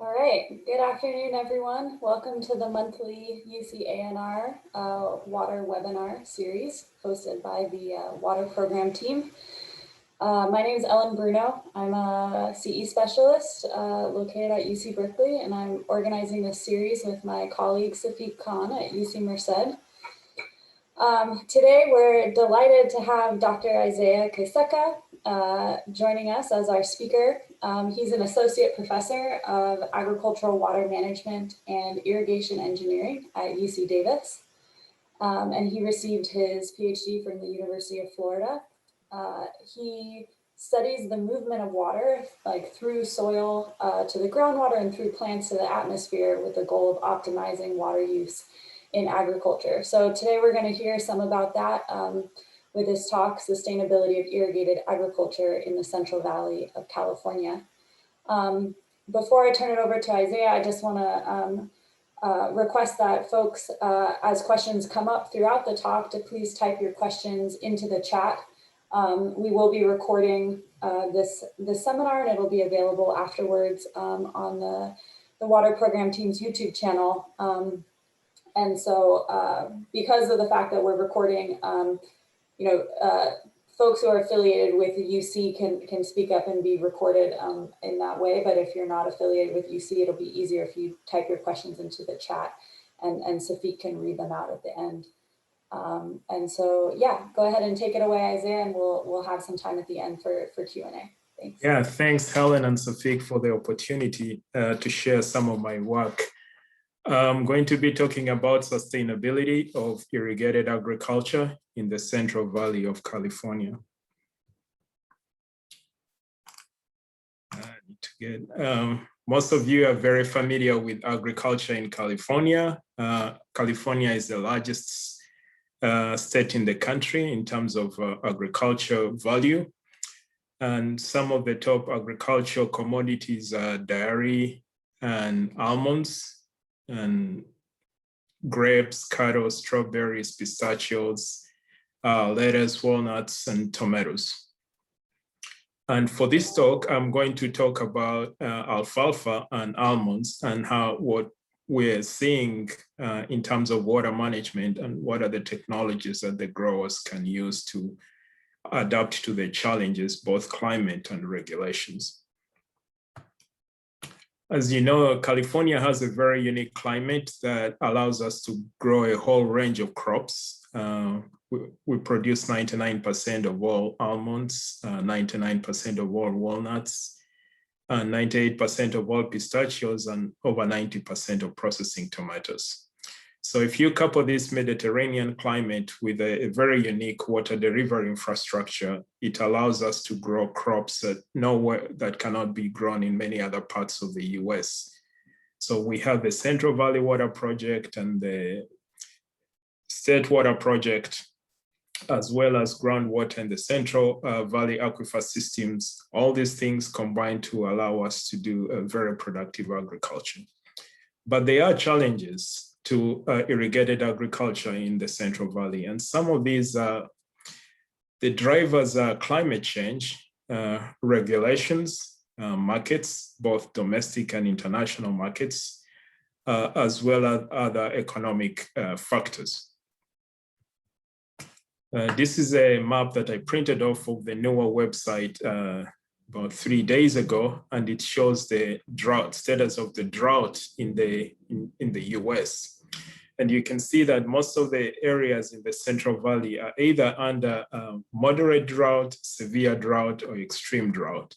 All right, good afternoon, everyone. Welcome to the monthly UC Water webinar series hosted by the Water Program team. My name is Ellen Bruno. I'm a CE specialist located at UC Berkeley, and I'm organizing this series with my colleague Safiq Khan at UC Merced. Today, we're delighted to have Dr. Isaiah Kaiseka joining us as our speaker. He's an associate professor of agricultural water management and irrigation engineering at UC Davis. And he received his PhD from the University of Florida. He studies the movement of water, like through soil to the groundwater and through plants to the atmosphere with the goal of optimizing water use in agriculture. So today we're going to hear some about that with his talk, Sustainability of Irrigated Agriculture in the Central Valley of California. Before I turn it over to Isaiah, I just want to request that folks, as questions come up throughout the talk, to please type your questions into the chat. We will be recording this seminar, and it'll be available afterwards on the Water Program team's YouTube channel. And so because of the fact that we're recording, folks who are affiliated with the UC can speak up and be recorded in that way. But if you're not affiliated with UC, it'll be easier if you type your questions into the chat, and Safiq can read them out at the end. And so, yeah, go ahead and take it away, Isaiah, and we'll have some time at the end for Q&A. Thanks. Yeah, thanks, Helen and Safiq, for the opportunity to share some of my work. I'm going to be talking about sustainability of irrigated agriculture in the Central Valley of California. Most of you are very familiar with agriculture in California. California is the largest state in the country in terms of agriculture value. And some of the top agricultural commodities are dairy and almonds, and grapes, cattle, strawberries, pistachios, lettuce, walnuts, and tomatoes. And for this talk, I'm going to talk about alfalfa and almonds and what we're seeing in terms of water management and what are the technologies that the growers can use to adapt to the challenges, both climate and regulations. As you know, California has a very unique climate that allows us to grow a whole range of crops. We produce 99% of all almonds, 99% of all walnuts, 98% of all pistachios, and over 90% of processing tomatoes. So if you couple this Mediterranean climate with a very unique water delivery infrastructure, it allows us to grow crops that cannot be grown in many other parts of the US. So we have the Central Valley Water Project and the State Water Project, as well as groundwater and the Central Valley Aquifer systems. All these things combine to allow us to do a very productive agriculture. But there are challenges to irrigated agriculture in the Central Valley. And some of these, the drivers are climate change, regulations, markets, both domestic and international markets, as well as other economic factors. This is a map that I printed off of the NOAA website about 3 days ago, and it shows the status of the drought in the US. And you can see that most of the areas in the Central Valley are either under moderate drought, severe drought, or extreme drought.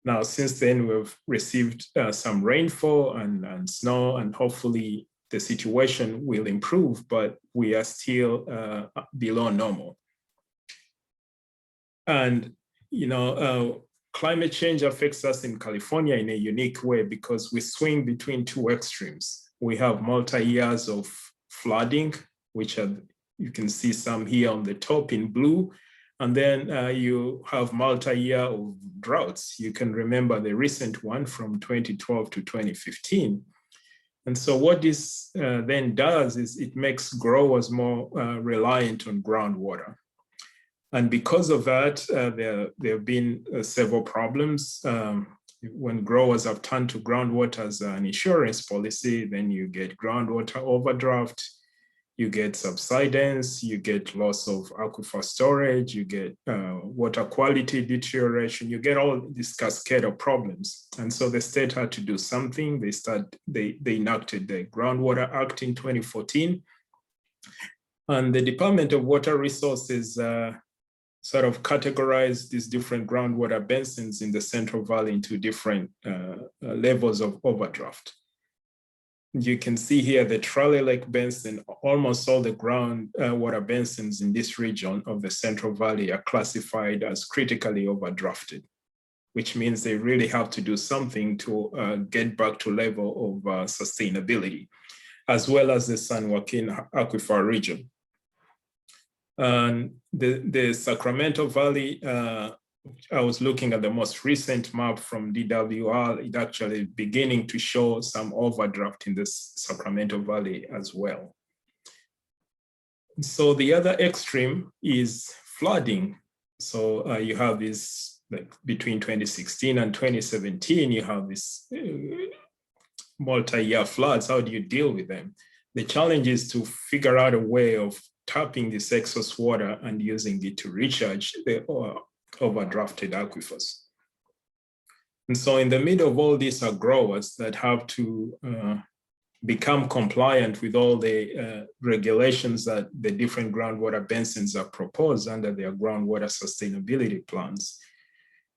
Now, since then, we've received some rainfall and snow, and hopefully the situation will improve, but we are still below normal. And, climate change affects us in California in a unique way because we swing between two extremes. We have multi-years of flooding, which you can see some here on the top in blue. And then you have multi-year of droughts. You can remember the recent one from 2012 to 2015. And so what this then does is it makes growers more reliant on groundwater. And because of that, there have been several problems. When growers have turned to groundwater as an insurance policy, then you get groundwater overdraft, you get subsidence, you get loss of aquifer storage, you get water quality deterioration, you get all this cascade of problems. And so the state had to do something. They enacted the Groundwater Act in 2014. And the Department of Water Resources sort of categorized these different groundwater basins in the Central Valley into different levels of overdraft. You can see here the Trolley Lake Basin, almost all the groundwater basins in this region of the Central Valley are classified as critically overdrafted, which means they really have to do something to get back to level of sustainability, as well as the San Joaquin Aquifer region. And the Sacramento Valley, I was looking at the most recent map from DWR, it actually beginning to show some overdraft in the Sacramento Valley as well. So the other extreme is flooding. So you have this, like between 2016 and 2017, you have this multi-year floods. How do you deal with them? The challenge is to figure out a way of tapping this excess water and using it to recharge the overdrafted aquifers. And so in the middle of all these are growers that have to become compliant with all the regulations that the different groundwater basins are proposed under their groundwater sustainability plans.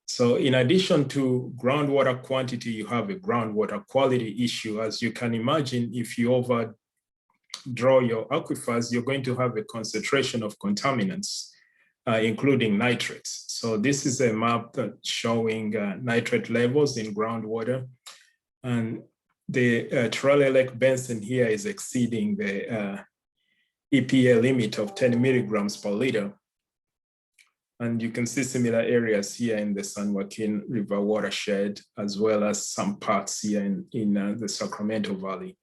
So in addition to groundwater quantity, you have a groundwater quality issue. As you can imagine, if you overdraw your aquifers, you're going to have a concentration of contaminants, including nitrates. So this is a map that's showing nitrate levels in groundwater. And the Trolley Lake Basin here is exceeding the EPA limit of 10 milligrams per liter. And you can see similar areas here in the San Joaquin River watershed, as well as some parts here in the Sacramento Valley.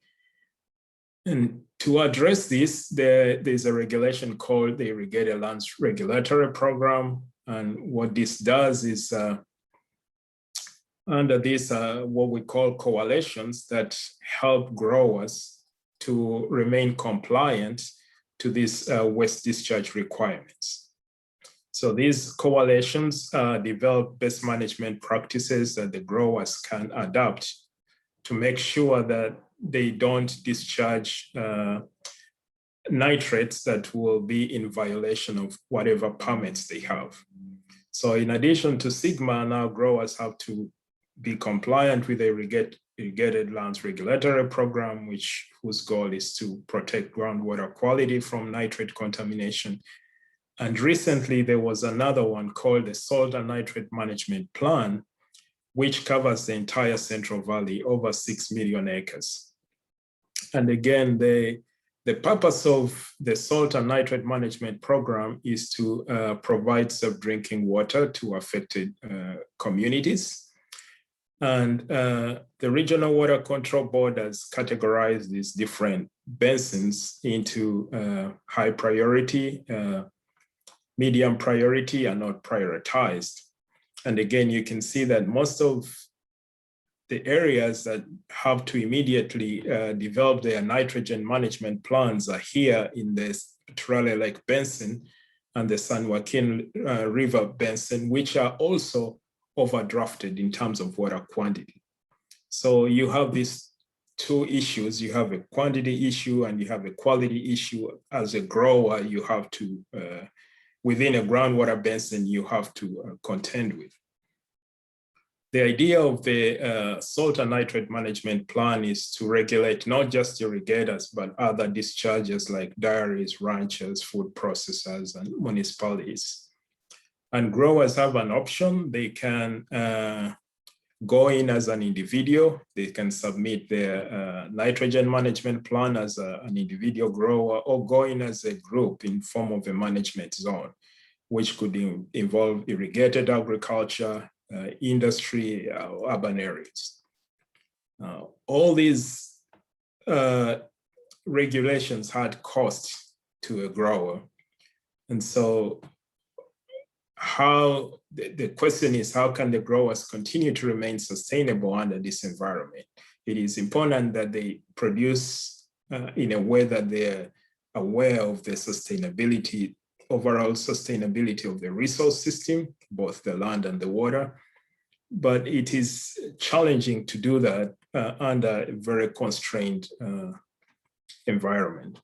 And to address this, there's a regulation called the Irrigated Lands Regulatory Program. And what this does is under this, what we call coalitions that help growers to remain compliant to these waste discharge requirements. So these coalitions develop best management practices that the growers can adapt to make sure that they don't discharge nitrates that will be in violation of whatever permits they have. So in addition to SIGMA, now growers have to be compliant with the Irrigated Lands Regulatory Program, whose goal is to protect groundwater quality from nitrate contamination. And recently there was another one called the Salt and Nitrate Management Plan, which covers the entire Central Valley, over 6 million acres. And again, the purpose of the Salt and Nitrate Management Program is to provide safe drinking water to affected communities. And the Regional Water Control Board has categorized these different basins into high priority, medium priority, and not prioritized. And again, you can see that most of the areas that have to immediately develop their nitrogen management plans are here in the Trolley Lake Basin and the San Joaquin River Basin, which are also overdrafted in terms of water quantity. So you have these two issues. You have a quantity issue and you have a quality issue. As a grower, you have to, within a groundwater basin, you have to contend with. The idea of the salt and nitrate management plan is to regulate not just irrigators, but other discharges like dairies, ranchers, food processors, and municipalities. And growers have an option. They can go in as an individual. They can submit their nitrogen management plan as an individual grower, or go in as a group in form of a management zone, which could involve irrigated agriculture, industry, urban areas. All these regulations had cost to a grower. And so the question is, how can the growers continue to remain sustainable under this environment? It is important that they produce in a way that they're aware of the sustainability, overall sustainability of the resource system, both the land and the water. But it is challenging to do that under a very constrained environment.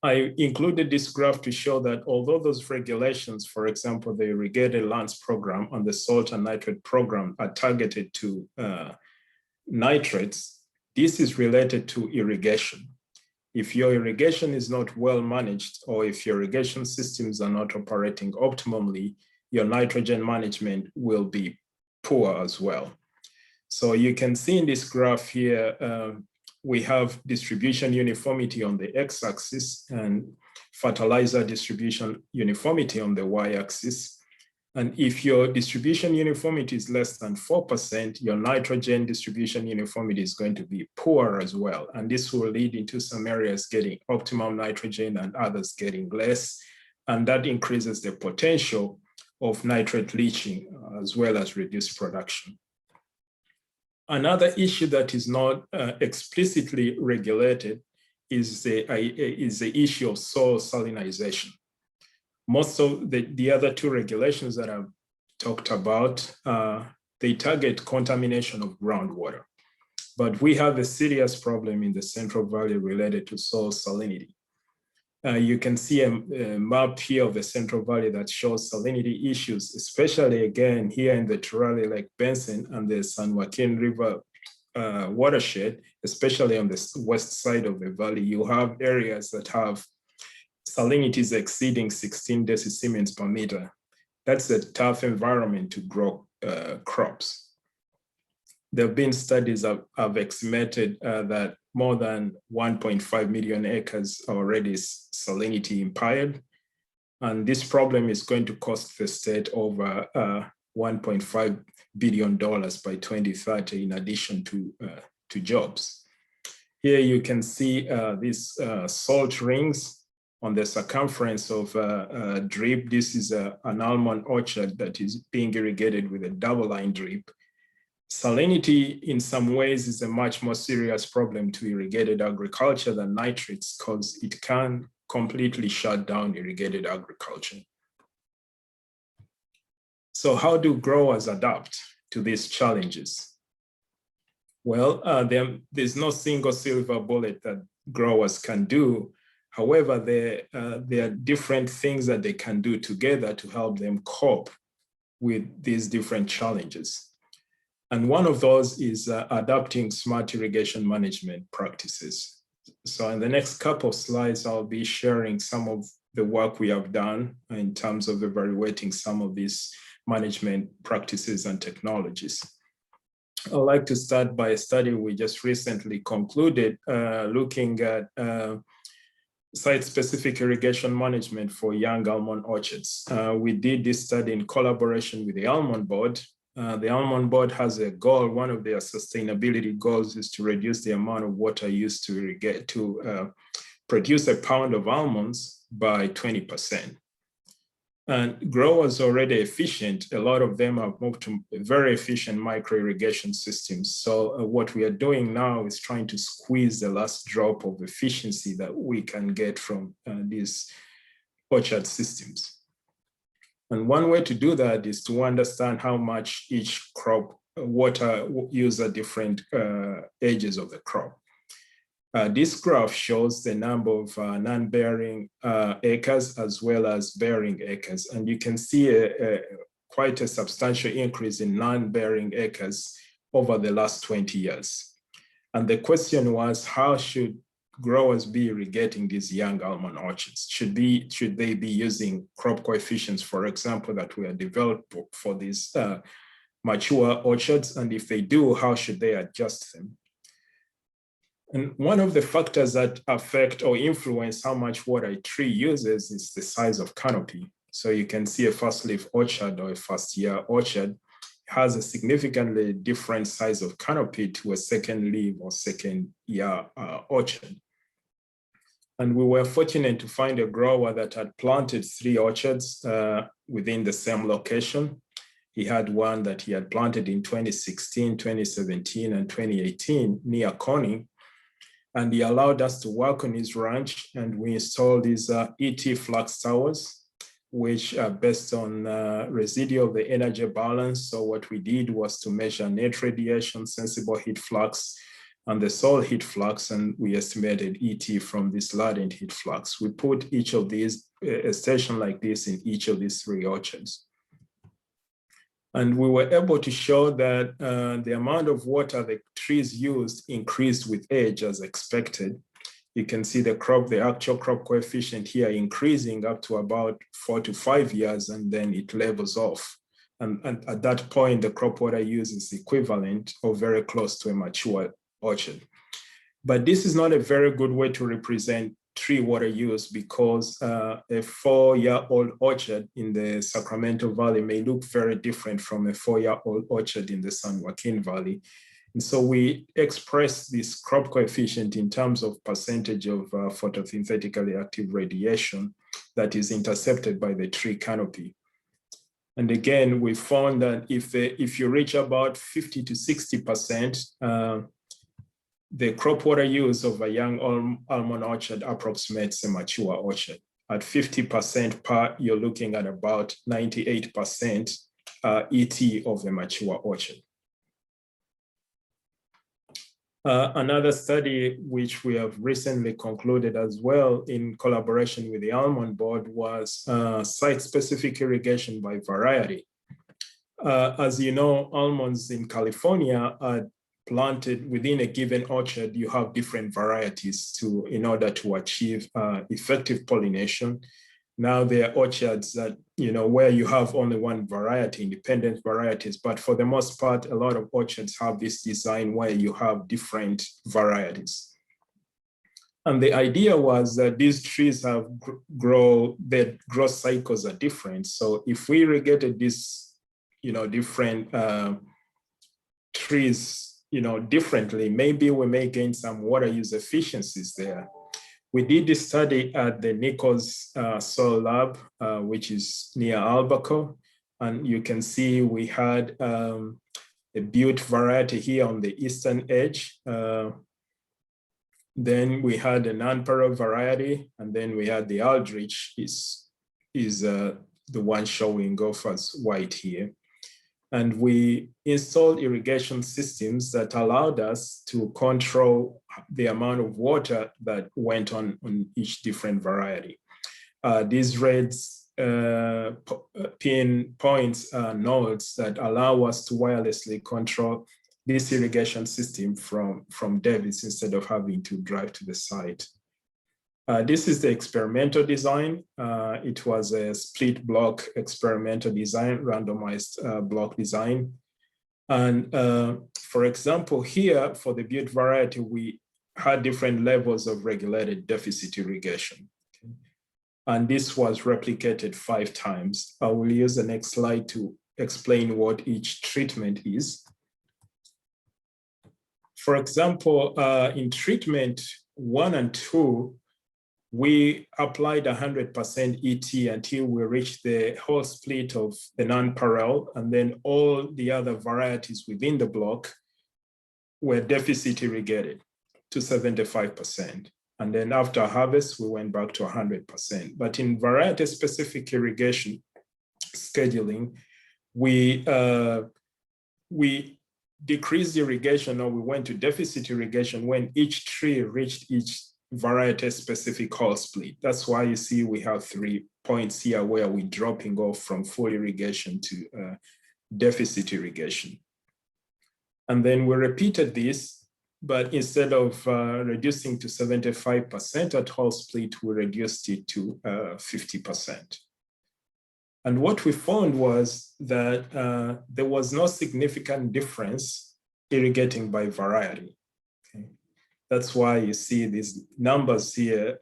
I included this graph to show that although those regulations, for example, the Irrigated Lands Program and the Salt and Nitrate Program are targeted to nitrates, this is related to irrigation. If your irrigation is not well managed, or if your irrigation systems are not operating optimally, your nitrogen management will be poor as well. So you can see in this graph here, we have distribution uniformity on the x-axis and fertilizer distribution uniformity on the y-axis. And if your distribution uniformity is less than 4%, your nitrogen distribution uniformity is going to be poor as well. And this will lead into some areas getting optimum nitrogen and others getting less. And that increases the potential of nitrate leaching as well as reduced production. Another issue that is not explicitly regulated is the issue of soil salinization. Most of the other two regulations that I've talked about, they target contamination of groundwater. But we have a serious problem in the Central Valley related to soil salinity. You can see a map here of the Central Valley that shows salinity issues, especially again here in the Turale Lake Basin and the San Joaquin River watershed, especially on the west side of the valley. You have areas that have salinities exceeding 16 decisiemens per meter. That's a tough environment to grow crops. There have been studies that have estimated that more than 1.5 million acres are already salinity impaired. And this problem is going to cost the state over $1.5 billion by 2030, in addition to jobs. Here you can see these salt rings on the circumference of a drip. This is an almond orchard that is being irrigated with a double-line drip. Salinity, in some ways, is a much more serious problem to irrigated agriculture than nitrates, because it can completely shut down irrigated agriculture. So how do growers adapt to these challenges? Well, there's no single silver bullet that growers can do. However, there are different things that they can do together to help them cope with these different challenges. And one of those is adopting smart irrigation management practices. So in the next couple of slides, I'll be sharing some of the work we have done in terms of evaluating some of these management practices and technologies. I'd like to start by a study we just recently concluded, looking at site-specific irrigation management for young almond orchards. We did this study in collaboration with the Almond board. The Almond board has a goal. One of their sustainability goals is to reduce the amount of water used to irrigate to produce a pound of almonds by 20%. And growers are already efficient. A lot of them have moved to very efficient micro irrigation systems. So what we are doing now is trying to squeeze the last drop of efficiency that we can get from these orchard systems. And one way to do that is to understand how much each crop water use at different ages of the crop. This graph shows the number of non-bearing acres as well as bearing acres. And you can see quite a substantial increase in non-bearing acres over the last 20 years. And the question was, how should growers be irrigating these young almond orchards? Should they be using crop coefficients, for example, that were developed for these mature orchards? And if they do, how should they adjust them? And one of the factors that affect or influence how much water a tree uses is the size of canopy. So you can see a first leaf orchard or a first year orchard has a significantly different size of canopy to a second leaf or second year orchard. And we were fortunate to find a grower that had planted 3 orchards within the same location. He had one that he had planted in 2016, 2017, and 2018 near Connie. And he allowed us to work on his ranch, and we installed these ET flux towers, which are based on residual of the energy balance. So what we did was to measure net radiation, sensible heat flux, and the soil heat flux, and we estimated ET from this latent heat flux. We put each of these, a station like this in each of these 3 orchards. And we were able to show that the amount of water the trees used increased with age as expected. You can see the actual crop coefficient here increasing up to about 4 to 5 years, and then it levels off. And at that point, the crop water use is equivalent or very close to a mature orchard. But this is not a very good way to represent tree water use, because a 4-year-old orchard in the Sacramento Valley may look very different from a 4-year-old orchard in the San Joaquin Valley. And so we express this crop coefficient in terms of percentage of photosynthetically active radiation that is intercepted by the tree canopy. And again, we found that if you reach about 50 to 60%, the crop water use of a young almond orchard approximates a mature orchard. At 50% per, you're looking at about 98% ET of a mature orchard. Another study which we have recently concluded as well in collaboration with the Almond board was site-specific irrigation by variety. As you know, almonds in California are planted within a given orchard. You have different varieties in order to achieve effective pollination. Now there are orchards that, where you have only one variety, independent varieties, but for the most part, a lot of orchards have this design where you have different varieties. And the idea was that these trees their growth cycles are different. So if we irrigated these, different trees, differently, maybe we may gain some water use efficiencies there. We did this study at the Nichols Soil Lab, which is near Albuquerque. And you can see we had a butte variety here on the eastern edge. Then we had a nonpareil variety, and then we had the Aldrich is the one showing off as white here. And we installed irrigation systems that allowed us to control the amount of water that went on each different variety. These red pin points are nodes that allow us to wirelessly control this irrigation system from Davis instead of having to drive to the site. This is the experimental design. It was a split block experimental design, randomized block design. And for example, here for the butte variety, we had different levels of regulated deficit irrigation. Okay. And this was replicated 5 times. I will use the next slide to explain what each treatment is. For example, in treatment 1 and 2, we applied 100% ET until we reached the whole split of the nonpareil, and then all the other varieties within the block were deficit irrigated to 75%. And then after harvest, we went back to 100%. But in variety-specific irrigation scheduling, we decreased irrigation, or we went to deficit irrigation when each tree reached each variety-specific whole split. That's why you see we have 3 points here where we're dropping off from full irrigation to deficit irrigation. And then we repeated this, but instead of reducing to 75% at whole split, we reduced it to 50%. And what we found was that there was no significant difference irrigating by variety. Okay. That's why you see these numbers here,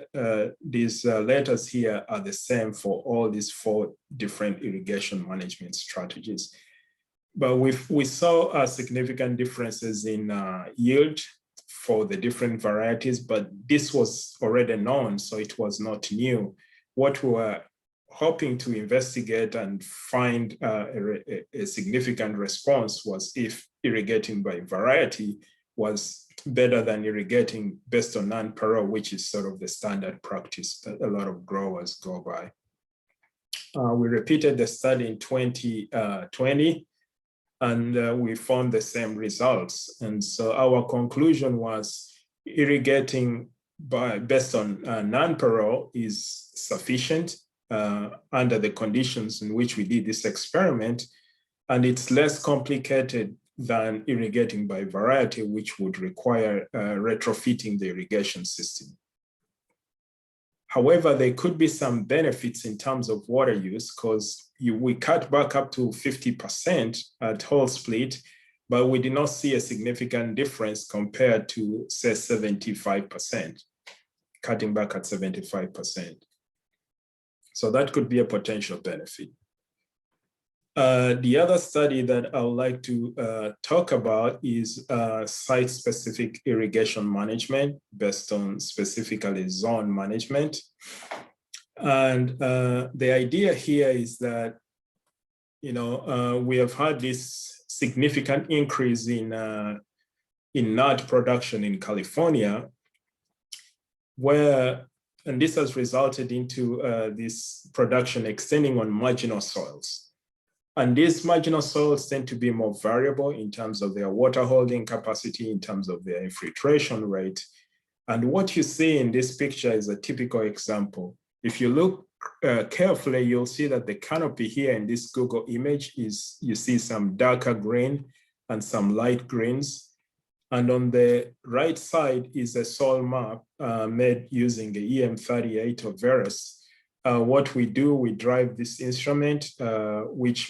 these letters here are the same for all these 4 different irrigation management strategies. But we saw significant differences in yield for the different varieties, but this was already known, so it was not new. What we were hoping to investigate and find a significant response was if irrigating by variety was better than irrigating based on non-pareil, which is sort of the standard practice that a lot of growers go by. We repeated the study in 2020, and we found the same results. And so our conclusion was irrigating based on non-pareil is sufficient under the conditions in which we did this experiment, and it's less complicated than irrigating by variety, which would require retrofitting the irrigation system. However, there could be some benefits in terms of water use because we cut back up to 50% at whole split, but we did not see a significant difference compared to, say, 75%, cutting back at 75%. So that could be a potential benefit. The other study that I would like to talk about is site-specific irrigation management based on specifically zone management. And the idea here is that, we have had this significant increase in nut production in California, and this has resulted into this production extending on marginal soils. And these marginal soils tend to be more variable in terms of their water holding capacity, in terms of their infiltration rate. And what you see in this picture is a typical example. If you look carefully, you'll see that the canopy here in this Google image is, you see some darker green and some light greens. And on the right side is a soil map made using the EM38 or Verus. What we do, we drive this instrument, which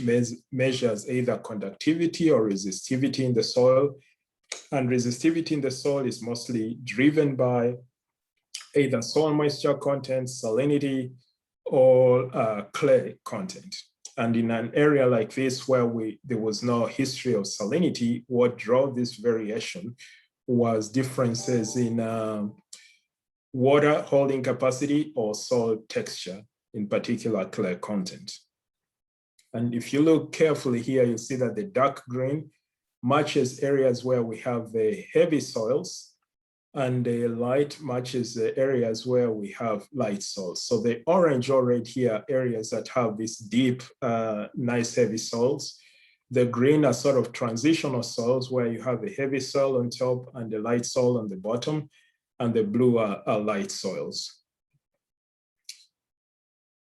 measures either conductivity or resistivity in the soil. And resistivity in the soil is mostly driven by either soil moisture content, salinity, or clay content. And in an area like this where there was no history of salinity, what drove this variation was differences in water holding capacity or soil texture, in particular clay content. And if you look carefully here, you'll see that the dark green matches areas where we have the heavy soils, and the light matches the areas where we have light soils. So the orange or red here, areas that have these deep, nice heavy soils. The green are sort of transitional soils where you have the heavy soil on top and the light soil on the bottom, and the blue are light soils.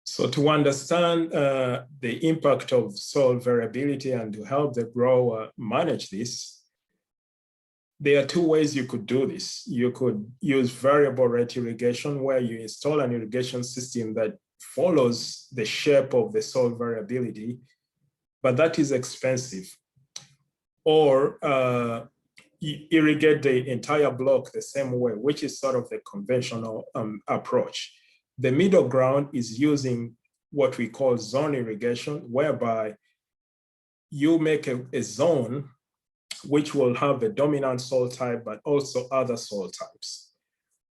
So to understand the impact of soil variability and to help the grower manage this, there are two ways you could do this. You could use variable rate irrigation, where you install an irrigation system that follows the shape of the soil variability, but that is expensive. Or you irrigate the entire block the same way, which is sort of the conventional approach. The middle ground is using what we call zone irrigation, whereby you make a zone which will have a dominant soil type, but also other soil types.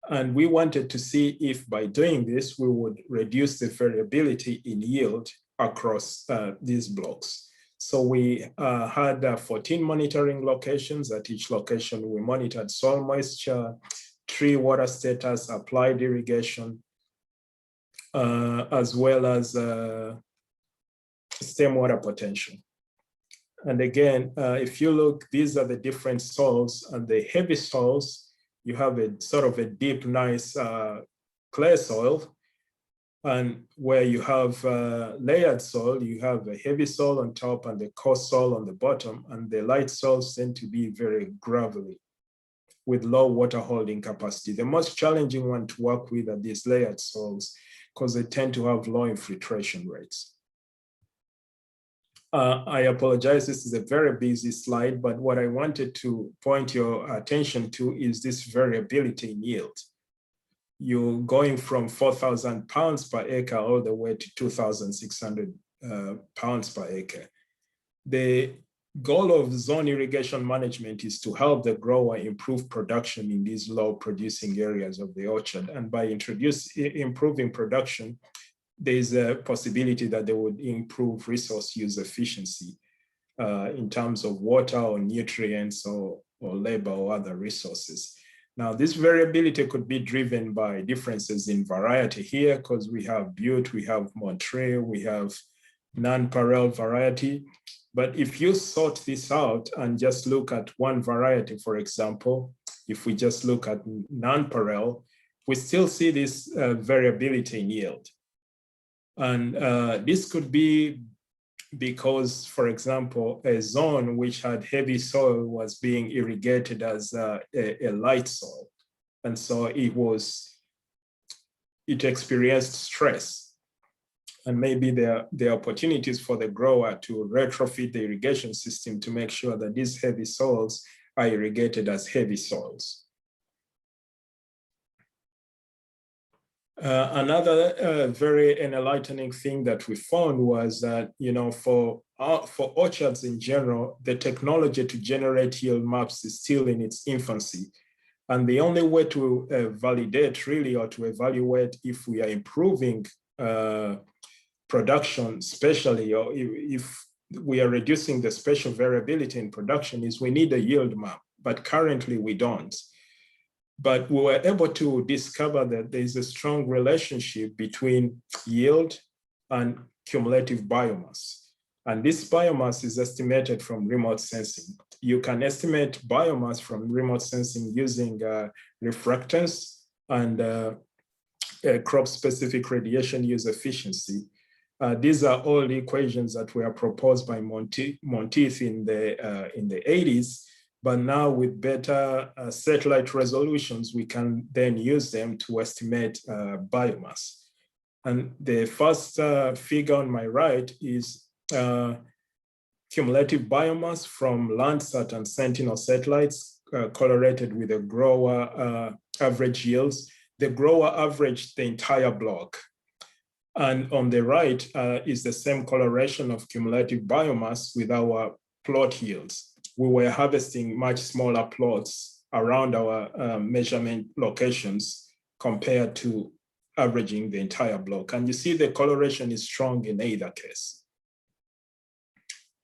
And we wanted to see if by doing this, we would reduce the variability in yield across these blocks. So we had 14 monitoring locations. At each location, we monitored soil moisture, tree water status, applied irrigation, as well as stem water potential. And again, if you look, these are the different soils, and the heavy soils, you have a sort of a deep, nice clay soil. And where you have layered soil, you have a heavy soil on top and the coarse soil on the bottom, and the light soils tend to be very gravelly with low water holding capacity. The most challenging one to work with are these layered soils because they tend to have low infiltration rates. I apologize, this is a very busy slide, but what I wanted to point your attention to is this variability in yield. You're going from 4,000 pounds per acre all the way to 2,600 pounds per acre. The goal of zone irrigation management is to help the grower improve production in these low producing areas of the orchard. And by improving production, there is a possibility that they would improve resource use efficiency in terms of water or nutrients or labor or other resources. Now, this variability could be driven by differences in variety here, because we have Butte, we have Monterey, we have nonpareil variety. But if you sort this out and just look at one variety, for example, if we just look at nonpareil, we still see this variability in yield. And this could be because, for example, a zone which had heavy soil was being irrigated as a light soil. And so it experienced stress. And maybe there are opportunities for the grower to retrofit the irrigation system to make sure that these heavy soils are irrigated as heavy soils. Another very enlightening thing that we found was that, for orchards in general, the technology to generate yield maps is still in its infancy. And the only way to validate really, or to evaluate if we are improving production, especially, or if we are reducing the spatial variability in production, is we need a yield map, but currently we don't. But we were able to discover that there is a strong relationship between yield and cumulative biomass. And this biomass is estimated from remote sensing. You can estimate biomass from remote sensing using refractance and crop-specific radiation use efficiency. These are all equations that were proposed by Monteith in the 80s. But now with better satellite resolutions, we can then use them to estimate biomass. And the first figure on my right is cumulative biomass from Landsat and Sentinel satellites correlated with the grower average yields. The grower averaged the entire block. And on the right is the same correlation of cumulative biomass with our plot yields. We were harvesting much smaller plots around our measurement locations compared to averaging the entire block. And you see the correlation is strong in either case.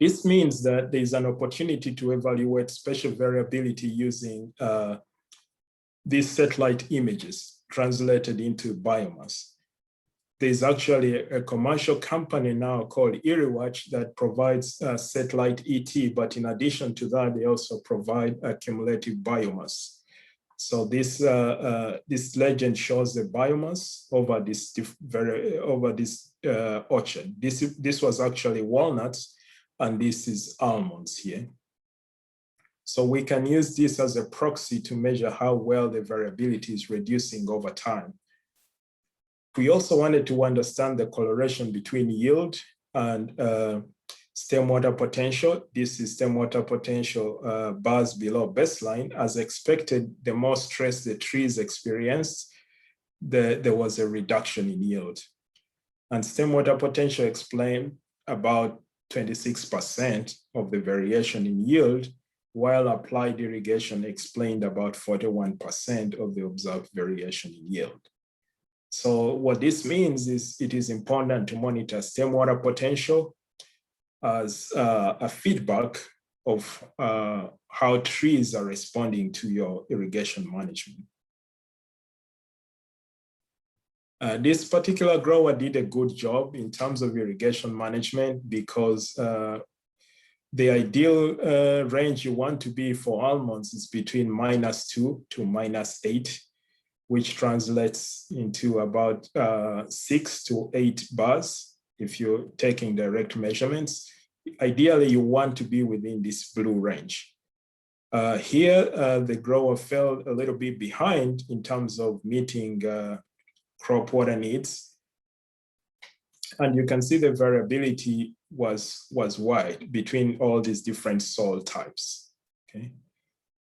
This means that there is an opportunity to evaluate spatial variability using these satellite images translated into biomass. There's actually a commercial company now called Irrigated that provides satellite ET, but in addition to that, they also provide a cumulative biomass. So this legend shows the biomass over this orchard. This was actually walnuts, and this is almonds here. So we can use this as a proxy to measure how well the variability is reducing over time. We also wanted to understand the correlation between yield and stem water potential. This is stem water potential bars below baseline. As expected, the more stress the trees experienced, there was a reduction in yield. And stem water potential explained about 26% of the variation in yield, while applied irrigation explained about 41% of the observed variation in yield. So what this means is it is important to monitor stem water potential as a feedback of how trees are responding to your irrigation management. This particular grower did a good job in terms of irrigation management because the ideal range you want to be for almonds is between -2 to -8, which translates into about 6 to 8 bars if you're taking direct measurements. Ideally, you want to be within this blue range. Here, the grower fell a little bit behind in terms of meeting crop water needs. And you can see the variability was wide between all these different soil types, okay?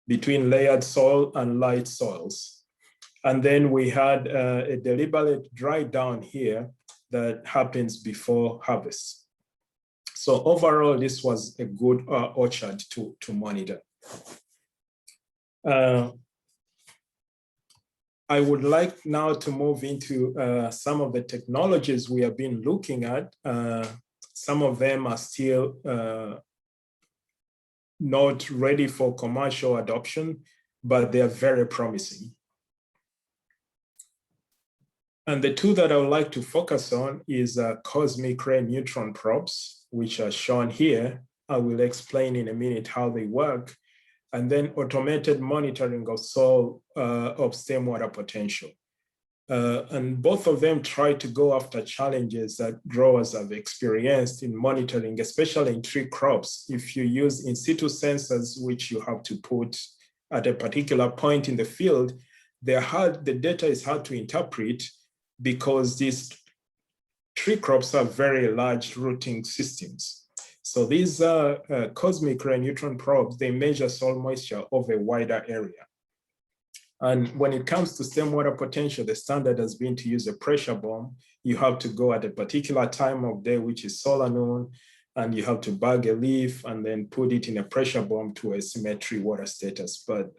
Between layered soil and light soils. And then we had a deliberate dry down here that happens before harvest. So overall, this was a good orchard to monitor. I would like now to move into some of the technologies we have been looking at. Some of them are still not ready for commercial adoption, but they are very promising. And the two that I would like to focus on is cosmic ray neutron probes, which are shown here. I will explain in a minute how they work. And then automated monitoring of soil of stormwater potential. And both of them try to go after challenges that growers have experienced in monitoring, especially in tree crops. If you use in situ sensors, which you have to put at a particular point in the field, the data is hard to interpret because these tree crops have very large rooting systems. So these cosmic ray neutron probes, they measure soil moisture over a wider area. And when it comes to stormwater potential, the standard has been to use a pressure bomb. You have to go at a particular time of day, which is solar noon, and you have to bag a leaf and then put it in a pressure bomb to a symmetry water status. But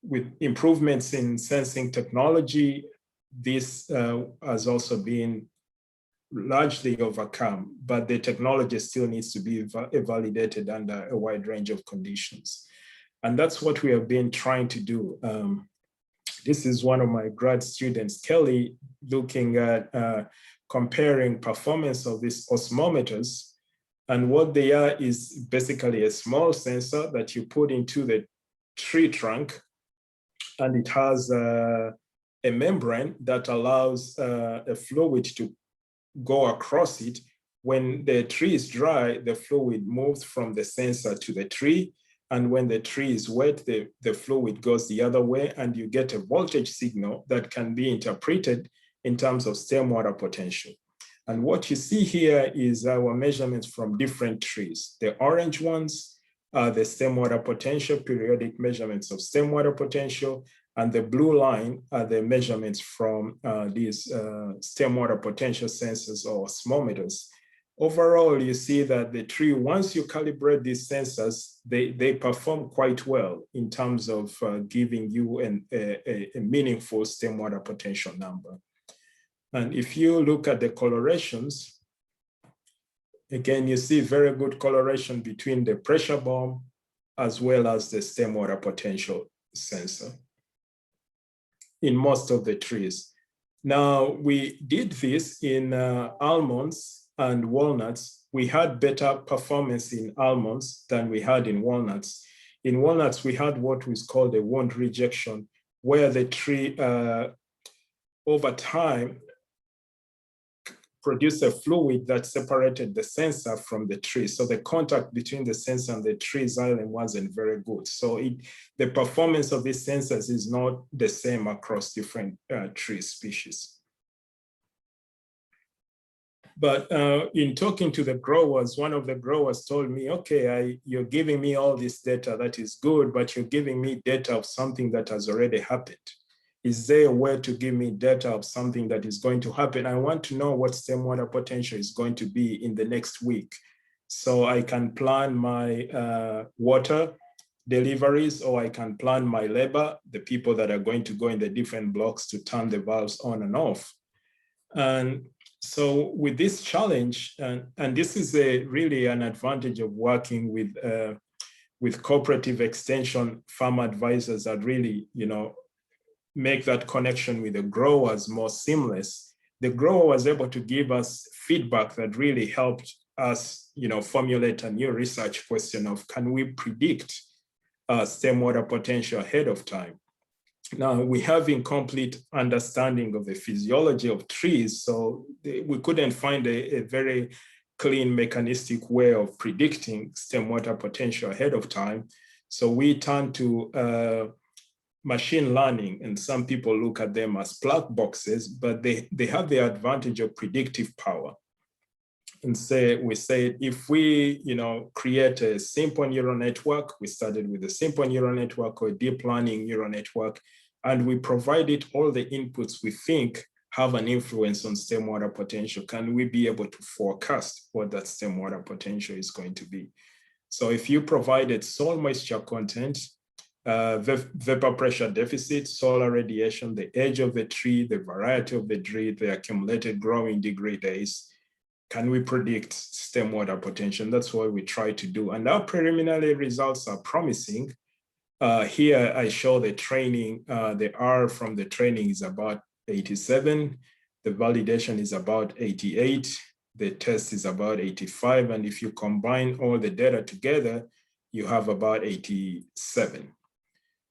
with improvements in sensing technology, this has also been largely overcome, but the technology still needs to be validated under a wide range of conditions. And that's what we have been trying to do. This is one of my grad students, Kelly, looking at comparing performance of these osmometers. And what they are is basically a small sensor that you put into the tree trunk, and it has a membrane that allows a fluid to go across it. When the tree is dry, the fluid moves from the sensor to the tree. And when the tree is wet, the fluid goes the other way, and you get a voltage signal that can be interpreted in terms of stormwater potential. And what you see here is our measurements from different trees. The orange ones are the stormwater potential, periodic measurements of stormwater potential, and the blue line are the measurements from these stormwater potential sensors or osmometers. Overall, you see that the tree, once you calibrate these sensors, they perform quite well in terms of giving you a meaningful stormwater potential number. And if you look at the colorations, again, you see very good coloration between the pressure bomb as well as the stormwater potential sensor in most of the trees. Now, we did this in almonds and walnuts. We had better performance in almonds than we had in walnuts. In walnuts, we had what was called a wound rejection, where the tree, over time, produced a fluid that separated the sensor from the tree. So the contact between the sensor and the tree xylem wasn't very good. So the performance of these sensors is not the same across different tree species. But in talking to the growers, one of the growers told me, okay, you're giving me all this data, that is good, but you're giving me data of something that has already happened. Is there a way to give me data of something that is going to happen? I want to know what stormwater potential is going to be in the next week, so I can plan my water deliveries, or I can plan my labor, the people that are going to go in the different blocks to turn the valves on and off. And so with this challenge, and this is really an advantage of working with cooperative extension farm advisors that really, make that connection with the growers more seamless. The grower was able to give us feedback that really helped us, formulate a new research question of, can we predict stormwater potential ahead of time? Now, we have incomplete understanding of the physiology of trees, so we couldn't find a very clean mechanistic way of predicting stormwater potential ahead of time. So we turned to machine learning, and some people look at them as black boxes, but they have the advantage of predictive power. And we say, if we create a simple neural network, we started with a simple neural network or a deep learning neural network, and we provide it all the inputs we think have an influence on stem water potential? Can we be able to forecast what that stem water potential is going to be? So if you provided soil moisture content, vapor pressure deficit, solar radiation, the age of the tree, the variety of the tree, the accumulated growing degree days, can we predict stem water potential? That's what we try to do. And our preliminary results are promising. Here I show the training, the R from the training is about 87. The validation is about 88. The test is about 85. And if you combine all the data together, you have about 87.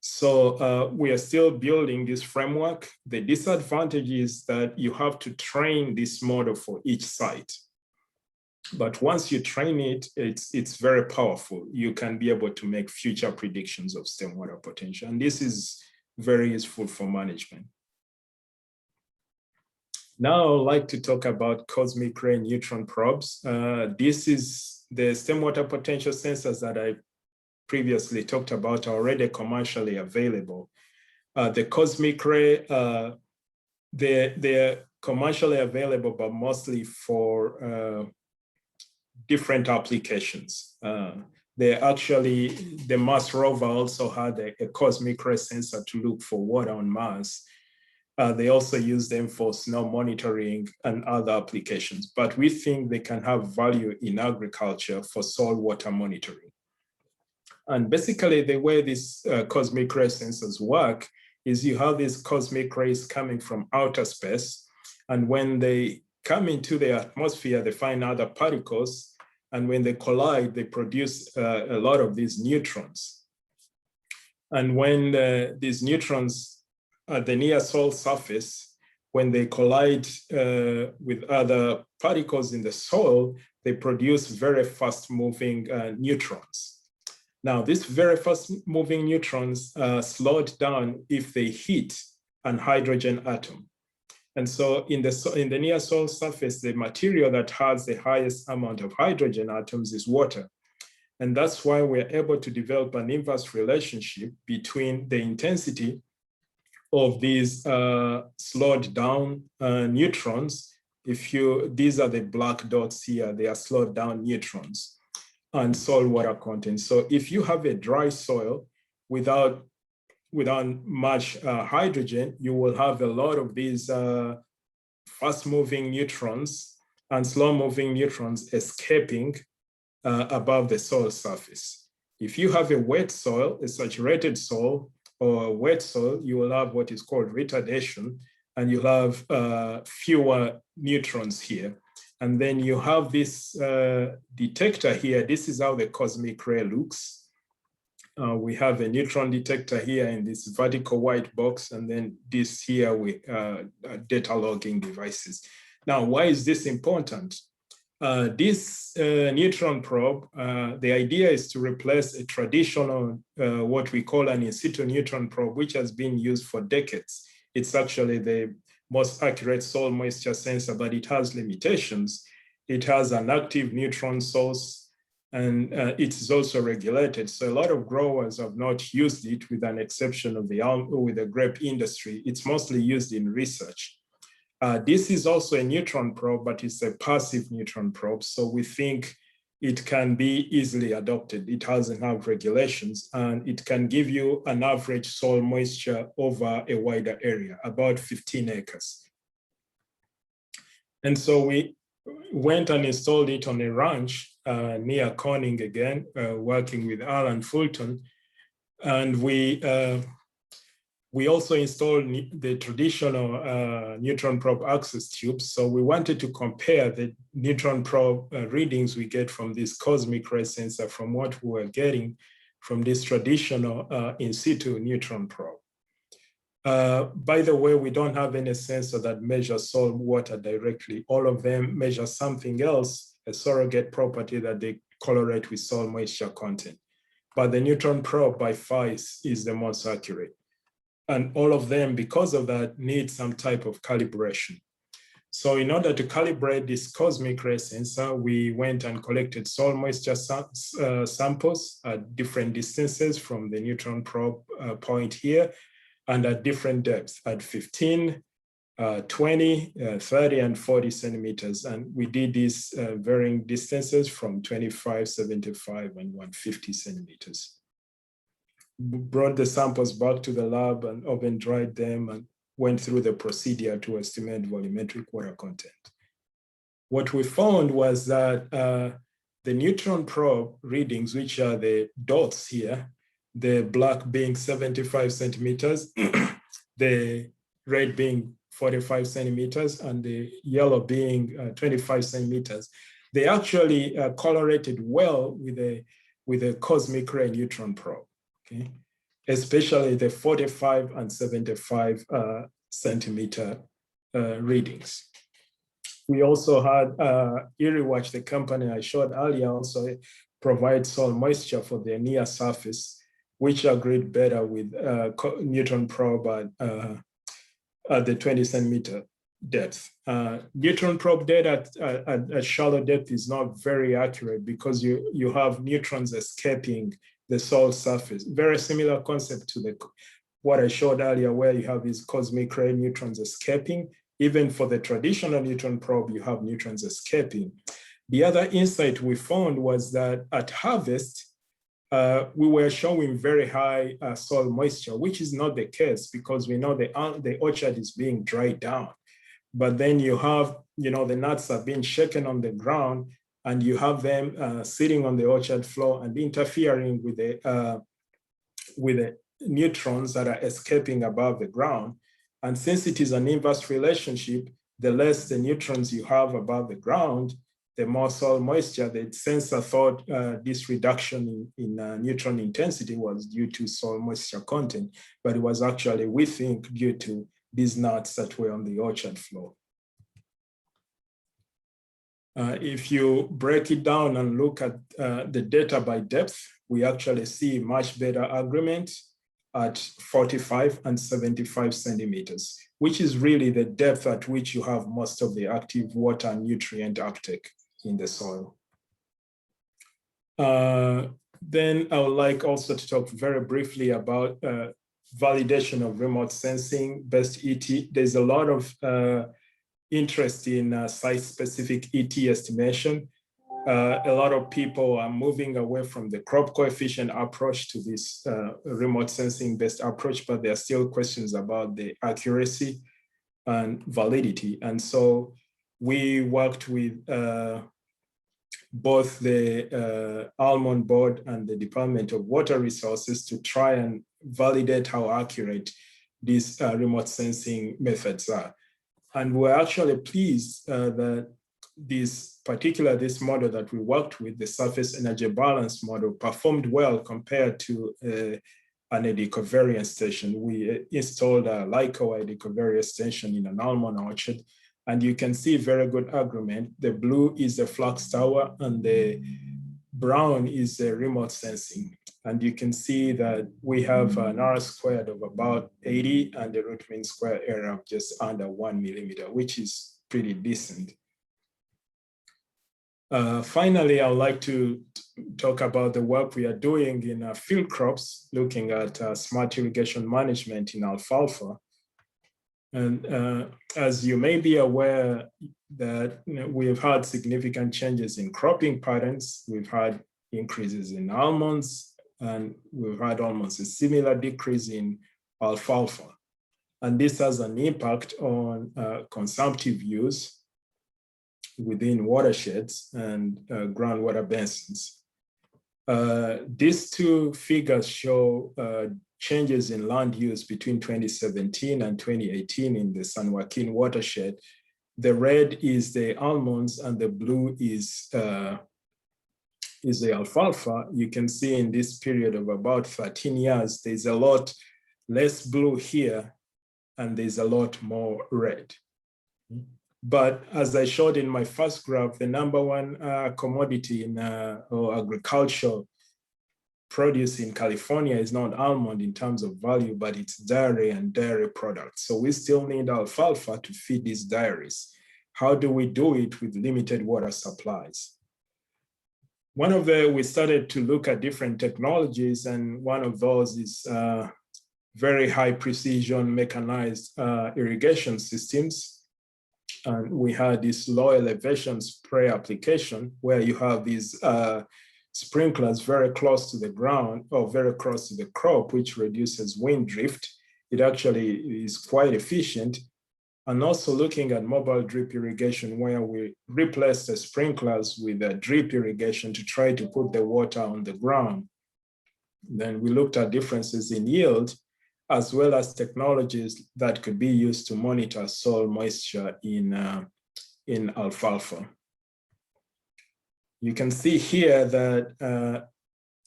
So we are still building this framework. The disadvantage is that you have to train this model for each site. But once you train it, it's very powerful. You can be able to make future predictions of stem water potential. And this is very useful for management. Now I'd like to talk about cosmic ray neutron probes. This is the stem water potential sensors that I previously talked about are already commercially available. The cosmic ray, they're commercially available, but mostly for different applications. They actually, the Mars rover also had a cosmic ray sensor to look for water on Mars. They also use them for snow monitoring and other applications, but we think they can have value in agriculture for soil water monitoring. And basically the way these cosmic ray sensors work is you have these cosmic rays coming from outer space, and when they come into the atmosphere, they find other particles, and when they collide, they produce a lot of these neutrons. And when these neutrons at the near soil surface, when they collide with other particles in the soil, they produce very fast moving neutrons. Now, these very fast moving neutrons are slowed down if they hit an hydrogen atom. And so in the near soil surface, the material that has the highest amount of hydrogen atoms is water. And that's why we're able to develop an inverse relationship between the intensity of these slowed down neutrons. These are the black dots here, they are slowed down neutrons, and soil water content. So if you have a dry soil without much hydrogen, you will have a lot of these fast-moving neutrons and slow-moving neutrons escaping above the soil surface. If you have a wet soil, a saturated soil, or a wet soil, you will have what is called retardation, and you'll have fewer neutrons here. And then you have this detector here. This is how the cosmic ray looks. We have a neutron detector here in this vertical white box, and then this here with data logging devices. Now, why is this important? This neutron probe, the idea is to replace a traditional, what we call an in situ neutron probe, which has been used for decades. It's actually the most accurate soil moisture sensor, but it has limitations. It has an active neutron source, and it is also regulated. So a lot of growers have not used it, with an exception of the grape industry. It's mostly used in research. This is also a neutron probe, but it's a passive neutron probe. So we think it can be easily adopted. It doesn't have regulations, and it can give you an average soil moisture over a wider area, about 15 acres. And so we went and installed it on a ranch near Corning again, working with Alan Fulton. And we also installed the traditional neutron probe access tubes. So we wanted to compare the neutron probe readings we get from this cosmic ray sensor from what we were getting from this traditional in situ neutron probe. By the way, we don't have any sensor that measures soil water directly. All of them measure something else, a surrogate property that they correlate with soil moisture content. But the neutron probe by far is the most accurate. And all of them, because of that, need some type of calibration. So in order to calibrate this cosmic ray sensor, we went and collected soil moisture samples at different distances from the neutron probe point here, and at different depths, at 15, 20, 30, and 40 centimeters. And we did these varying distances from 25, 75, and 150 centimeters. Brought the samples back to the lab and oven dried them and went through the procedure to estimate volumetric water content. What we found was that the Neutron probe readings, which are the dots here, the black being 75 centimeters, the red being 45 centimeters, and the yellow being 25 centimeters, they actually correlated well with a cosmic ray neutron probe, okay? Especially the 45 and 75 centimeter readings. We also had Irriwatch, the company I showed earlier, also provide soil moisture for their near surface, which agreed better with neutron probe at the 20 centimeter depth. Neutron probe data at shallow depth is not very accurate because you have neutrons escaping the soil surface. Very similar concept to what I showed earlier, where you have these cosmic ray neutrons escaping. Even for the traditional neutron probe, you have neutrons escaping. The other insight we found was that at harvest, we were showing very high soil moisture, which is not the case because we know the orchard is being dried down. But then you have, the nuts are being shaken on the ground, and you have them sitting on the orchard floor and interfering with the neutrons that are escaping above the ground. And since it is an inverse relationship, the less the neutrons you have above the ground, the more soil moisture. The sensor thought this reduction in neutron intensity was due to soil moisture content, but it was actually, we think, due to these nuts that were on the orchard floor. If you break it down and look at the data by depth, we actually see much better agreement at 45 and 75 centimeters, which is really the depth at which you have most of the active water and nutrient uptake in the soil. Then I would like also to talk very briefly about validation of remote sensing best ET. There's a lot of interest in site-specific ET estimation. A lot of people are moving away from the crop coefficient approach to this remote sensing based approach, but there are still questions about the accuracy and validity. And so we worked with both the Almond board and the Department of Water Resources to try and validate how accurate these remote sensing methods are. And we're actually pleased that this model that we worked with, the surface energy balance model, performed well compared to an eddy covariance station. We installed a LICO eddy covariance station in an almond orchard, and you can see very good agreement. The blue is the flux tower and the brown is the remote sensing. And you can see that we have an R squared of about 80 and the root mean square error of just under 1 millimeter, which is pretty decent. Finally, I'd like to talk about the work we are doing in field crops, looking at smart irrigation management in alfalfa. And as you may be aware that we've had significant changes in cropping patterns. We've had increases in almonds, and we've had almost a similar decrease in alfalfa. And this has an impact on consumptive use within watersheds and groundwater basins. These two figures show changes in land use between 2017 and 2018 in the San Joaquin watershed. The red is the almonds and the blue is the alfalfa. You can see in this period of about 13 years, there's a lot less blue here and there's a lot more red. But as I showed in my first graph, the number one commodity in or agricultural produce in California is not almond in terms of value, but it's dairy and dairy products. So we still need alfalfa to feed these dairies. How do we do it with limited water supplies? We started to look at different technologies, and one of those is very high precision mechanized irrigation systems. And we had this low elevation spray application where you have these sprinklers very close to the ground or very close to the crop, which reduces wind drift. It actually is quite efficient. And also looking at mobile drip irrigation, where we replaced the sprinklers with a drip irrigation to try to put the water on the ground. Then we looked at differences in yield, as well as technologies that could be used to monitor soil moisture in alfalfa. You can see here that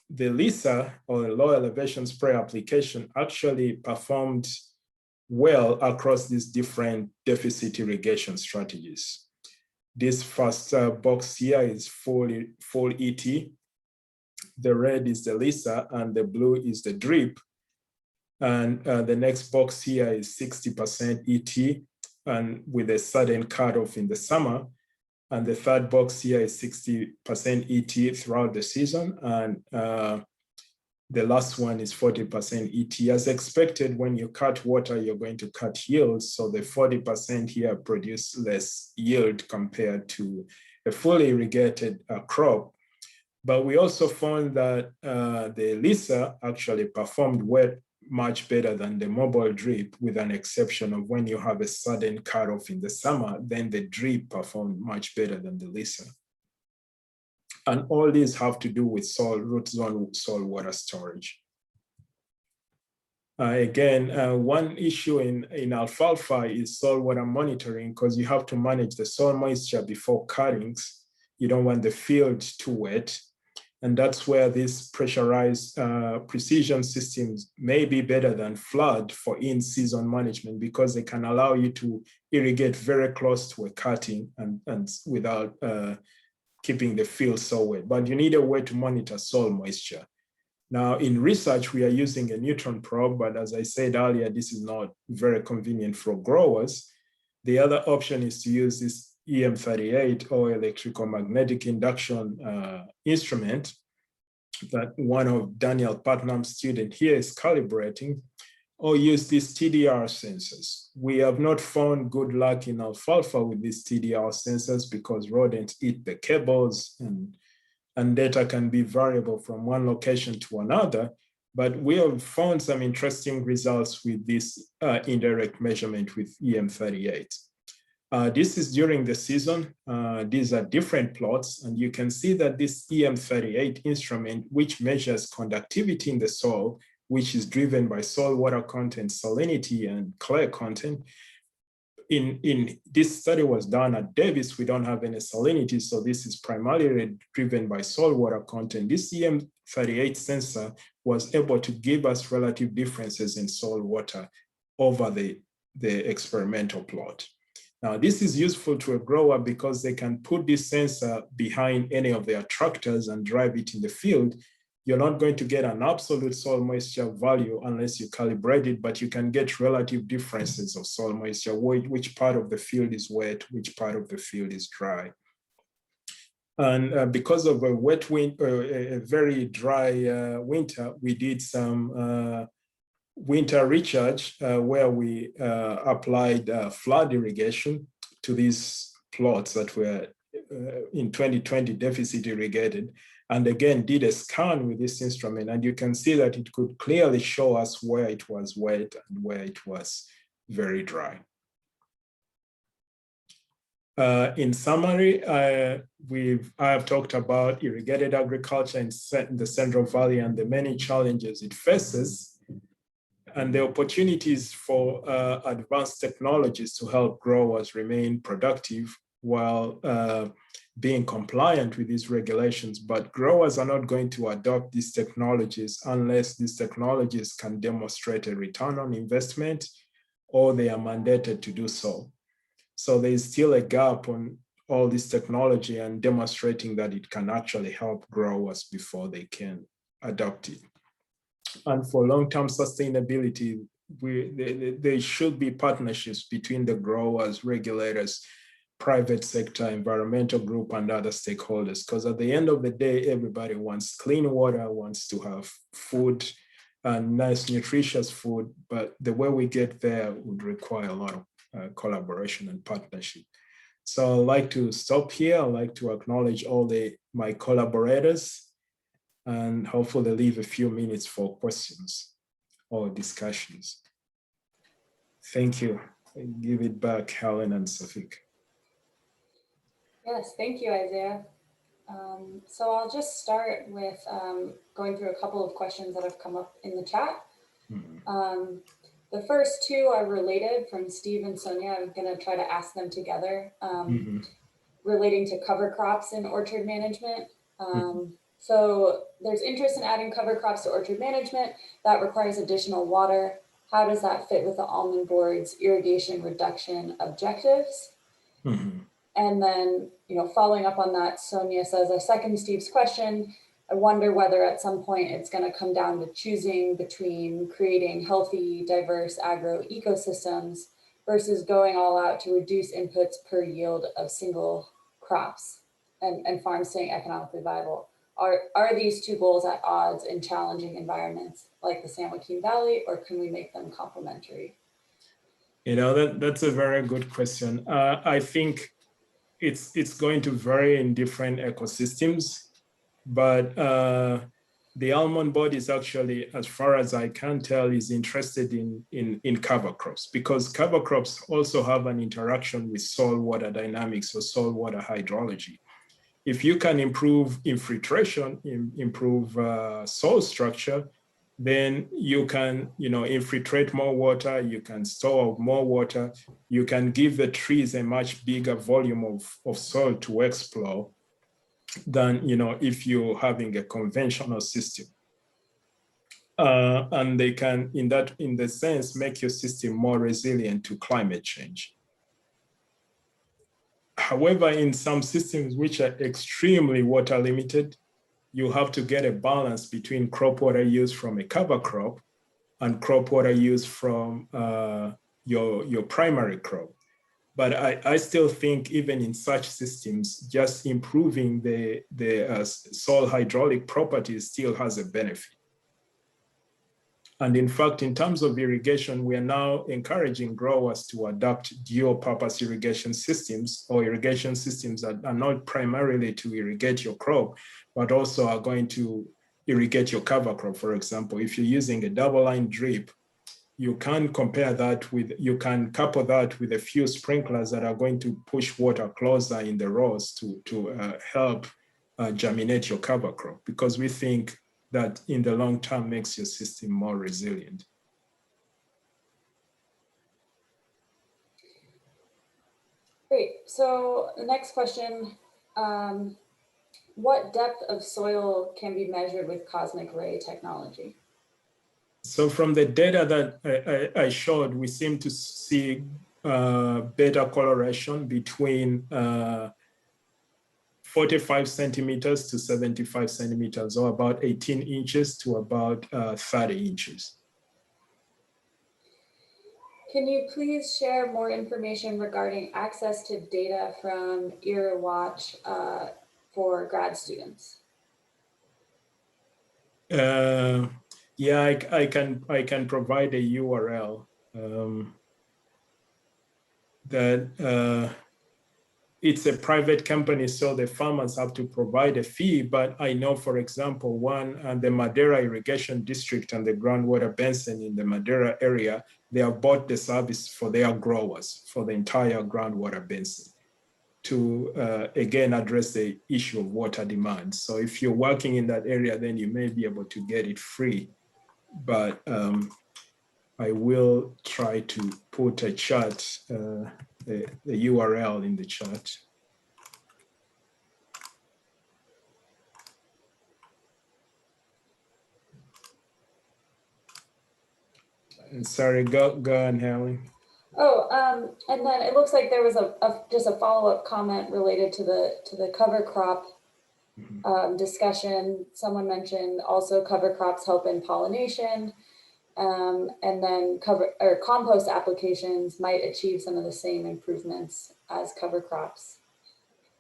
the LISA, or low elevation spray application, actually performed well across these different deficit irrigation strategies. This first box here is full ET. The red is the LISA and the blue is the drip. And the next box here is 60% ET and with a sudden cutoff in the summer. And the third box here is 60% ET throughout the season. And the last one is 40% ET. As expected, when you cut water, you're going to cut yield. So the 40% here produce less yield compared to a fully irrigated crop. But we also found that the LISA actually performed much better than the mobile drip, with an exception of when you have a sudden cutoff in the summer, then the drip performed much better than the LISA. And all these have to do with root zone soil water storage. One issue in alfalfa is soil water monitoring, because you have to manage the soil moisture before cuttings. You don't want the field too wet. And that's where these pressurized precision systems may be better than flood for in-season management, because they can allow you to irrigate very close to a cutting and without keeping the field so wet. But you need a way to monitor soil moisture. Now, in research, we are using a Neutron probe, but as I said earlier, this is not very convenient for growers. The other option is to use this EM38 or electrical magnetic induction instrument that one of Daniel Putnam's students here is calibrating, or use these TDR sensors. We have not found good luck in alfalfa with these TDR sensors because rodents eat the cables and data can be variable from one location to another. But we have found some interesting results with this indirect measurement with EM38. This is during the season. These are different plots, and you can see that this EM38 instrument, which measures conductivity in the soil, which is driven by soil water content, salinity, and clay content. In this study was done at Davis. We don't have any salinity, so this is primarily driven by soil water content. This EM38 sensor was able to give us relative differences in soil water over the experimental plot. Now, this is useful to a grower because they can put this sensor behind any of their tractors and drive it in the field. You're not going to get an absolute soil moisture value unless you calibrate it, but you can get relative differences of soil moisture, which part of the field is wet, which part of the field is dry. And because of a wet winter, a very dry winter, we did some winter recharge where we applied flood irrigation to these plots that were in 2020 deficit irrigated, and again did a scan with this instrument, and you can see that it could clearly show us where it was wet and where it was very dry. In summary, I have talked about irrigated agriculture in the Central Valley and the many challenges it faces, and the opportunities for advanced technologies to help growers remain productive while being compliant with these regulations. But growers are not going to adopt these technologies unless these technologies can demonstrate a return on investment or they are mandated to do so. So there is still a gap on all this technology and demonstrating that it can actually help growers before they can adopt it. And for long-term sustainability, there should be partnerships between the growers, regulators, private sector, environmental group, and other stakeholders. Because at the end of the day, everybody wants clean water, wants to have food nice, nutritious food, but the way we get there would require a lot of collaboration and partnership. So I'd like to stop here. I'd like to acknowledge all my collaborators and hopefully leave a few minutes for questions or discussions. Thank you. I give it back, Helen and Safik. Yes, thank you, Isaiah. So I'll just start with going through a couple of questions that have come up in the chat. The first two are related from Steve and Sonia. I'm going to try to ask them together, relating to cover crops in orchard management. So there's interest in adding cover crops to orchard management that requires additional water. How does that fit with the Almond Board's irrigation reduction objectives? And then, following up on that, Sonia says, I second Steve's question. I wonder whether at some point it's going to come down to choosing between creating healthy, diverse agro ecosystems versus going all out to reduce inputs per yield of single crops and farms staying economically viable. Are these two goals at odds in challenging environments like the San Joaquin Valley, or can we make them complementary? That's a very good question. I think it's going to vary in different ecosystems, but the Almond Board is actually, as far as I can tell, is interested in cover crops, because cover crops also have an interaction with soil water dynamics or soil water hydrology. If you can improve infiltration, improve soil structure, then you can, infiltrate more water, you can store more water, you can give the trees a much bigger volume of soil to explore than, if you're having a conventional system. And they can, in the sense, make your system more resilient to climate change. However, in some systems which are extremely water limited, you have to get a balance between crop water use from a cover crop and crop water use from your primary crop. But I still think even in such systems, just improving the soil hydraulic properties still has a benefit. And in fact, in terms of irrigation, we are now encouraging growers to adopt dual purpose irrigation systems, or irrigation systems that are not primarily to irrigate your crop, but also are going to irrigate your cover crop. For example, if you're using a double line drip, you can couple that with a few sprinklers that are going to push water closer in the rows to help germinate your cover crop, because we think that in the long term makes your system more resilient. Great. So the next question, what depth of soil can be measured with cosmic ray technology? So from the data that I showed, we seem to see better coloration between 45 centimeters to 75 centimeters, or about 18 inches to about 30 inches. Can you please share more information regarding access to data from IRRiWatch for grad students? Yeah, I can provide a URL that it's a private company, so the farmers have to provide a fee. But I know, for example, the Madera Irrigation District and the Groundwater Basin in the Madera area, they have bought the service for their growers for the entire groundwater basin to, again, address the issue of water demand. So if you're working in that area, then you may be able to get it free. But I will try to put a chart, the URL in the chat. Sorry, go on, Helen. Oh, and then it looks like there was just a follow-up comment related to the cover crop discussion. Someone mentioned also cover crops help in pollination, and then compost applications might achieve some of the same improvements as cover crops.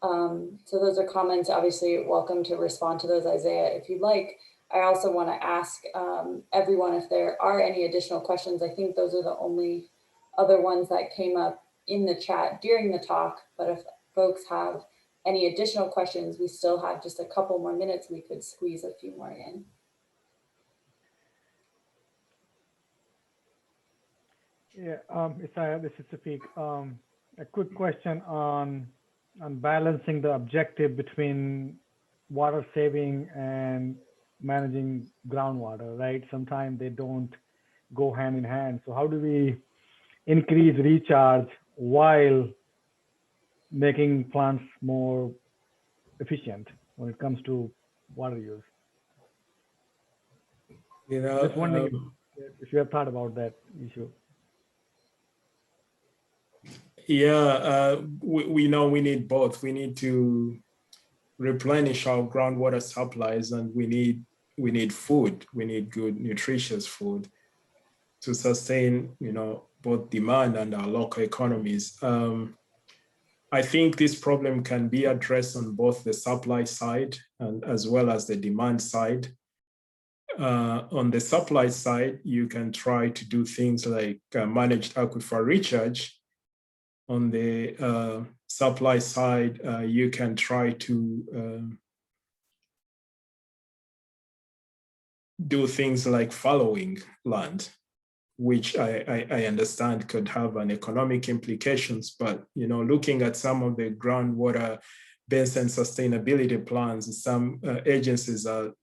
So those are comments. Obviously, welcome to respond to those, Isaiah, if you'd like. I also want to ask everyone if there are any additional questions. I think those are the only other ones that came up in the chat during the talk, but if folks have any additional questions, we still have just a couple more minutes. We could squeeze a few more in. Yeah, this is Safiq. A quick question on balancing the objective between water saving and managing groundwater, right? Sometimes they don't go hand in hand. So how do we increase recharge while making plants more efficient when it comes to water use? You know, Just wondering if you have thought about that issue. yeah, we know we need both. We need to replenish our groundwater supplies, and we need food. We need good, nutritious food to sustain, you know, both demand and our local economies. I think this problem can be addressed on both the supply side and as well as the demand side. On the supply side, you can try to do things like managed aquifer recharge. On the supply side, you can try to do things like fallowing land, which I understand could have an economic implications. But you know, looking at some of the groundwater basin sustainability plans, some agencies are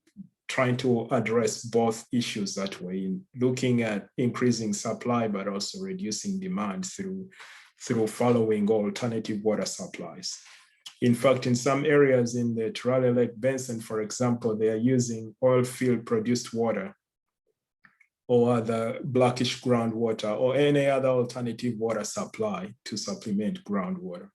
trying to address both issues that way, in looking at increasing supply, but also reducing demand through following alternative water supplies. In fact, in some areas in the Turale Lake Basin, for example, they are using oil field produced water or the blackish groundwater or any other alternative water supply to supplement groundwater.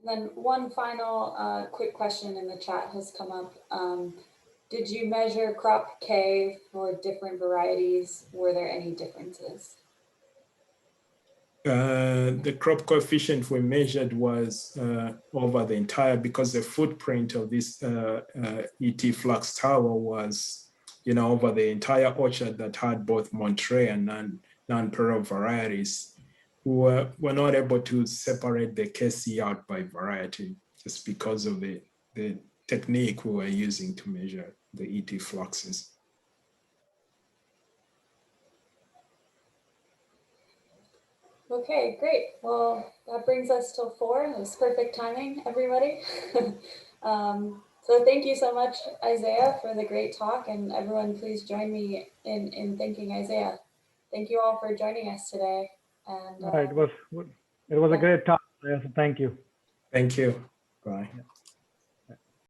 And then one final quick question in the chat has come up. Did you measure crop K for different varieties? Were there any differences? The crop coefficient we measured was over the entire, because the footprint of this ET flux tower was, you know, over the entire orchard that had both Monterey and non-Pearl varieties. We're not able to separate the KC out by variety just because of the technique we were using to measure the ET fluxes. Okay, great. Well, that brings us till 4. It was perfect timing, everybody. So thank you so much, Isaiah, for the great talk, and everyone please join me in thanking Isaiah. Thank you all for joining us today. And It was a great talk. Yes, thank you. Thank you. Bye. Yeah.